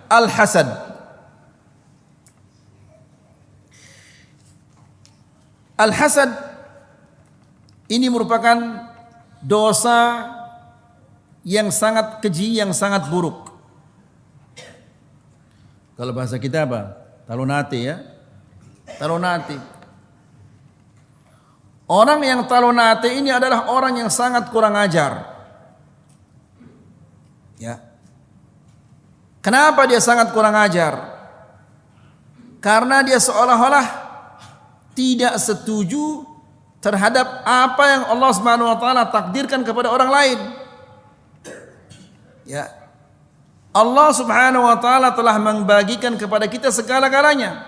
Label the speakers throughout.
Speaker 1: al-hasad. Al-hasad ini merupakan dosa yang sangat keji, yang sangat buruk. Kalau bahasa kita apa? Talonati ya. Talonati. Orang yang talonati ini adalah orang yang sangat kurang ajar. Ya. Kenapa dia sangat kurang ajar? Karena dia seolah-olah tidak setuju terhadap apa yang Allah Subhanahu wa taala takdirkan kepada orang lain. Ya. Allah Subhanahu wa taala telah membagikan kepada kita segala-galanya.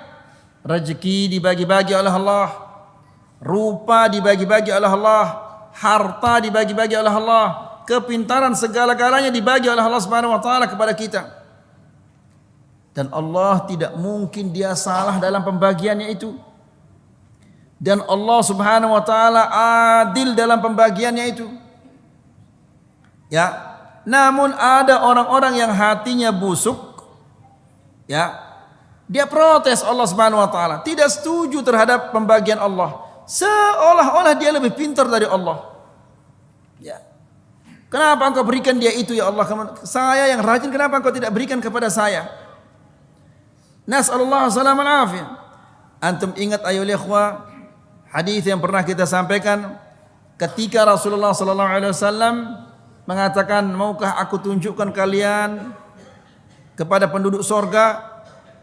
Speaker 1: Rezeki dibagi-bagi oleh Allah, rupa dibagi-bagi oleh Allah, harta dibagi-bagi oleh Allah, kepintaran segala-galanya dibagi oleh Allah Subhanahu wa taala kepada kita. Dan Allah tidak mungkin dia salah dalam pembagiannya itu. Dan Allah Subhanahu wa taala adil dalam pembagiannya itu. Ya. Namun ada orang-orang yang hatinya busuk. Ya. Dia protes Allah Subhanahu wa taala, tidak setuju terhadap pembagian Allah. Seolah-olah dia lebih pintar dari Allah. Ya. Kenapa engkau berikan dia itu ya Allah? Saya yang rajin, kenapa engkau tidak berikan kepada saya? Nas'alullah salaman afiyah. Antum ingat ayo ikhwah, hadis yang pernah kita sampaikan ketika Rasulullah sallallahu alaihi wasallam mengatakan, maukah aku tunjukkan kalian kepada penduduk sorga?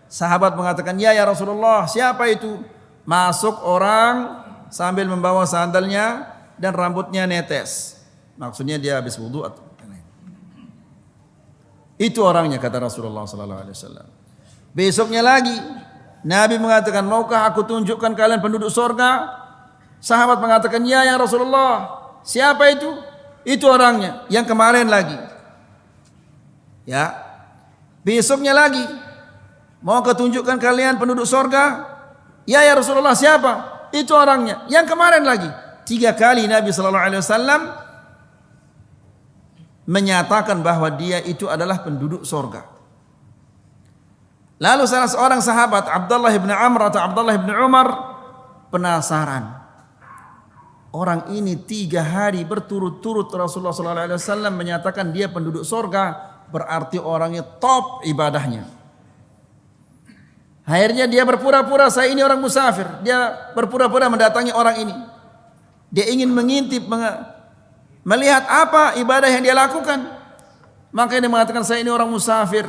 Speaker 1: Sahabat mengatakan, ya Rasulullah. Siapa itu? Masuk orang sambil membawa sandalnya dan rambutnya netes. Maksudnya dia habis wudu atau itu orangnya, kata Rasulullah sallallahu alaihi wasallam. Besoknya lagi Nabi mengatakan, maukah aku tunjukkan kalian penduduk sorga? Sahabat mengatakan, ya Rasulullah. Siapa itu? Itu orangnya yang kemarin lagi. Ya. Besoknya lagi, mau ketunjukkan kalian penduduk sorga? Ya Rasulullah, siapa? Itu orangnya yang kemarin lagi. 3 kali Nabi sallallahu alaihi wasallam menyatakan bahwa dia itu adalah penduduk sorga. Lalu salah seorang sahabat, Abdullah bin Amr atau Abdullah bin Umar, penasaran. Orang ini 3 hari berturut-turut Rasulullah SAW menyatakan dia penduduk sorga, berarti orangnya top ibadahnya. Akhirnya dia berpura-pura, saya ini orang musafir. Dia berpura-pura mendatangi orang ini. Dia ingin mengintip, melihat apa ibadah yang dia lakukan. Makanya dia mengatakan, saya ini orang musafir.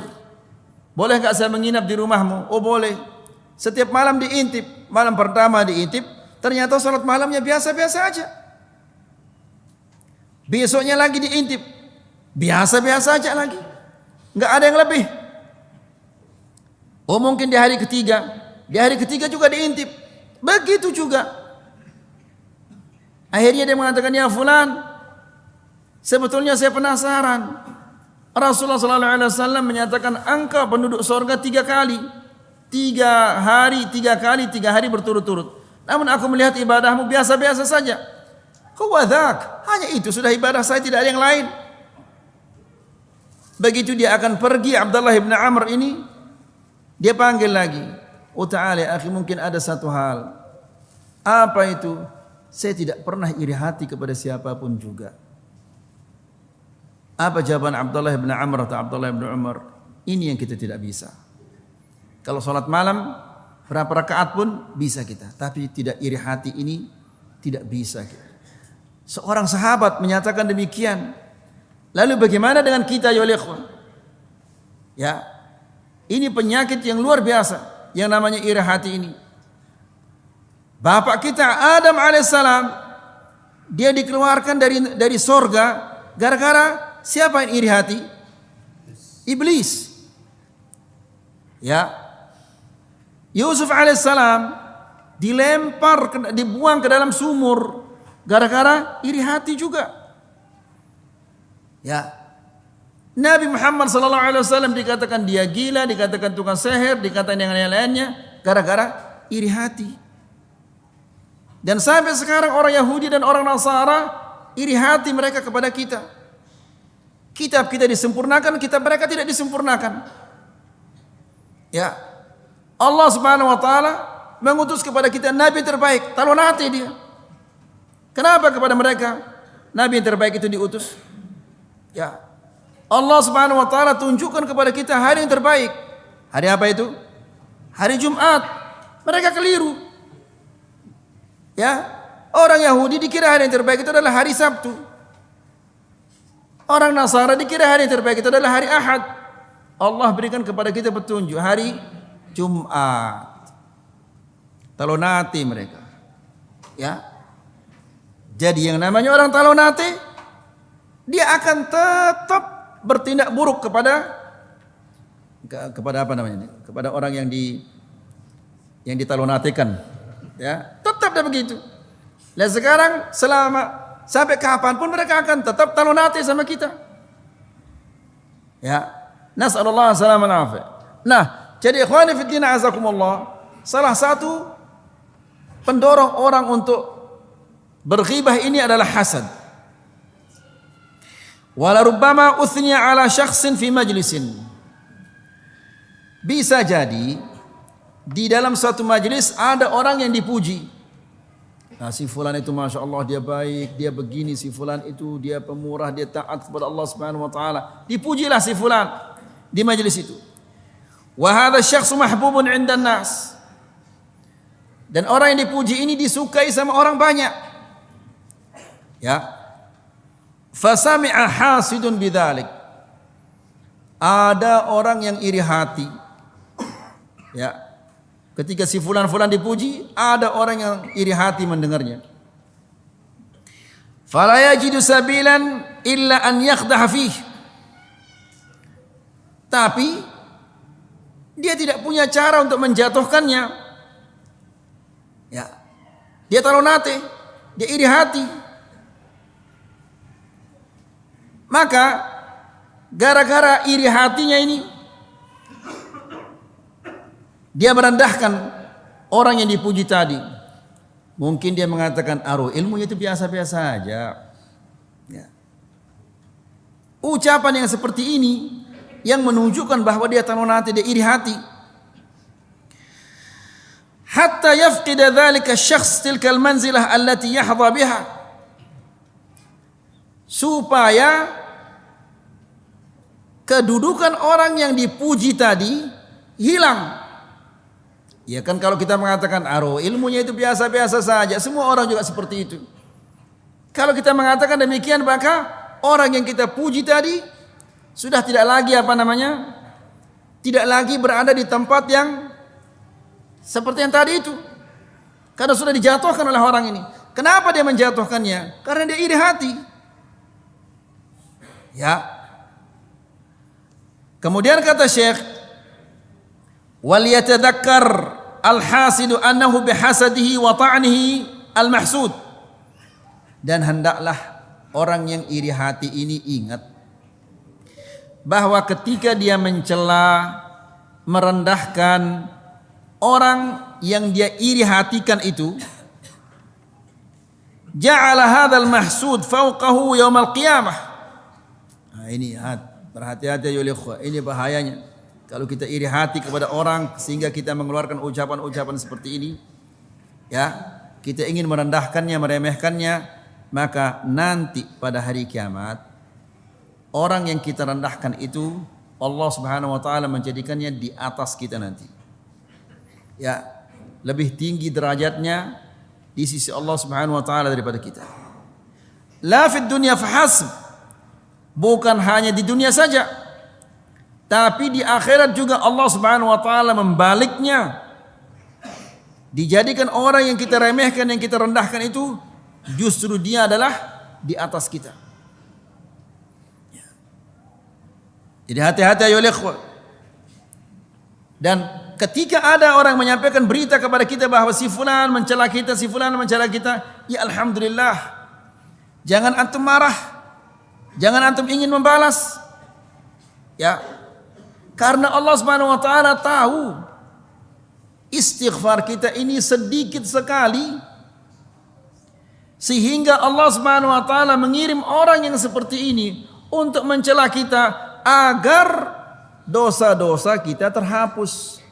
Speaker 1: Boleh gak saya menginap di rumahmu? Oh boleh. Setiap malam diintip. Malam pertama diintip, ternyata sholat malamnya biasa-biasa aja. Besoknya lagi diintip, biasa-biasa aja lagi. Gak ada yang lebih. Oh mungkin di hari ketiga. Di hari ketiga juga diintip. Begitu juga. Akhirnya dia mengatakan, ya fulan, sebetulnya saya penasaran. Rasulullah SAW menyatakan engkau penduduk sorga 3 kali. 3 hari berturut-turut. Namun aku melihat ibadahmu biasa-biasa saja. Kuwadhak, hanya itu sudah ibadah saya, tidak ada yang lain. Begitu dia akan pergi, Abdullah bin Amr ini, dia panggil lagi. Oh ta'ala akhi, mungkin ada satu hal. Apa itu? Saya tidak pernah iri hati kepada siapapun juga. Apa jawaban Abdullah bin Amr atau Abdullah bin Umar? Ini yang kita tidak bisa. Kalau sholat malam berapa rakaat pun bisa kita, tapi tidak iri hati ini tidak bisa kita. Seorang sahabat menyatakan demikian. Lalu bagaimana dengan kita ya ikhwan? Ya, ini penyakit yang luar biasa yang namanya iri hati ini. Bapak kita Adam alaihissalam, dia dikeluarkan dari sorga gara-gara siapa yang iri hati? Iblis. Ya. Yusuf alaihissalam dibuang ke dalam sumur gara-gara iri hati juga. Ya. Nabi Muhammad sallallahu alaihi wasallam dikatakan dia gila, dikatakan tukang sihir, dikatakan yang lain-lainnya gara-gara iri hati. Dan sampai sekarang orang Yahudi dan orang Nasara iri hati mereka kepada kita. Kitab kita disempurnakan, kitab mereka tidak disempurnakan. Ya. Allah Subhanahu wa taala mengutus kepada kita nabi terbaik, talonati dia. Kenapa kepada mereka nabi yang terbaik itu diutus? Ya. Allah Subhanahu wa taala tunjukkan kepada kita hari yang terbaik. Hari apa itu? Hari Jumat. Mereka keliru. Ya. Orang Yahudi dikira hari yang terbaik itu adalah hari Sabtu. Orang Nasara dikira hari yang terbaik itu adalah hari Ahad. Allah berikan kepada kita petunjuk hari Jumat. Talonati mereka. Ya. Jadi yang namanya orang talonati, dia akan tetap bertindak buruk kepada apa namanya ini? Kepada orang yang ditalonatikan. Ya, tetap dia begitu. Dan sekarang sampai kapanpun mereka akan tetap talonati sama kita. Ya. Nas'alullah salaman afi. Nah, jadi ikhwani fi din azakumullah, salah satu pendorong orang untuk berghibah ini adalah hasad. Wala rubbama uthniya ala syakhsin fi majlisin. Bisa jadi di dalam suatu majlis ada orang yang dipuji. Nah, si fulan itu Masya Allah dia baik, dia begini, si fulan itu dia pemurah, dia taat kepada Allah Subhanahu wa taala. Dipujilah si fulan di majlis itu. Wa hadha syakhsu mahbubun 'indan nas. Dan orang yang dipuji ini disukai sama orang banyak. Ya. Fasami'a hasidun bidzalik. Ada orang yang iri hati. Ya. Ketika si fulan-fulan dipuji, ada orang yang iri hati mendengarnya. Fala yajidu sabilan illa an yakhdaha fih. Tapi dia tidak punya cara untuk menjatuhkannya. Ya. Dia talonate, dia iri hati. Maka gara-gara iri hatinya ini dia merendahkan orang yang dipuji tadi. Mungkin dia mengatakan, ilmunya itu biasa-biasa aja. Ya. Ucapan yang seperti ini yang menunjukkan bahwa dia talonati, dia iri hati. Hatta yafqida dzalika asy-syakhs tilka al-manzilah allati yahdha biha. Supaya kedudukan orang yang dipuji tadi hilang. Ya kan kalau kita mengatakan ilmunya itu biasa-biasa saja, semua orang juga seperti itu. Kalau kita mengatakan demikian, maka orang yang kita puji tadi sudah tidak lagi tidak lagi berada di tempat yang seperti yang tadi itu. Karena sudah dijatuhkan oleh orang ini. Kenapa dia menjatuhkannya? Karena dia iri hati. Ya. Kemudian kata Syekh, wal yatadhakkar al-hasidu annahu bihasadihi wa ta'nihi al-mahsud. Dan hendaklah orang yang iri hati ini ingat bahwa ketika dia mencela, merendahkan orang yang dia iri hatikan itu, ja'ala hadzal mahsud fawqahu yaumal qiyamah. Nah, ini berhati-hati ya ikhwah, ini bahayanya. Kalau kita iri hati kepada orang sehingga kita mengeluarkan ucapan-ucapan seperti ini, ya, kita ingin merendahkannya, meremehkannya, maka nanti pada hari kiamat orang yang kita rendahkan itu Allah Subhanahu wa taala menjadikannya di atas kita nanti. Ya, lebih tinggi derajatnya di sisi Allah Subhanahu wa taala daripada kita. La fid dunya fahasb. Bukan hanya di dunia saja, tapi di akhirat juga Allah Subhanahu wa taala membaliknya. Dijadikan orang yang kita remehkan, yang kita rendahkan itu justru dia adalah di atas kita. Jadi hati-hati ayo ikhwah. Dan ketika ada orang menyampaikan berita kepada kita bahwa si fulan mencela kita, si fulan mencela kita, ya alhamdulillah. Jangan antum marah. Jangan antum ingin membalas. Ya. Karena Allah Subhanahu wa taala tahu istighfar kita ini sedikit sekali, sehingga Allah Subhanahu wa taala mengirim orang yang seperti ini untuk mencela kita agar dosa-dosa kita terhapus.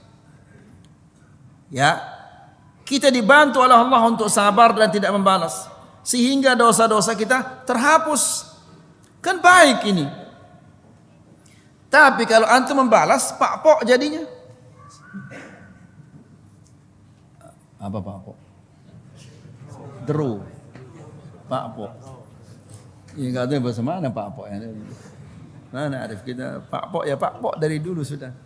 Speaker 1: Ya, kita dibantu oleh Allah untuk sabar dan tidak membalas, sehingga dosa-dosa kita terhapus. Kan baik ini. Tapi kalau antum membalas, pakpok jadinya. Apa pakpok? Deru. Pakpok. Ya enggak tahu bahasa mana pakpok. Mana Arif kita pakpok ya pakpok dari dulu sudah.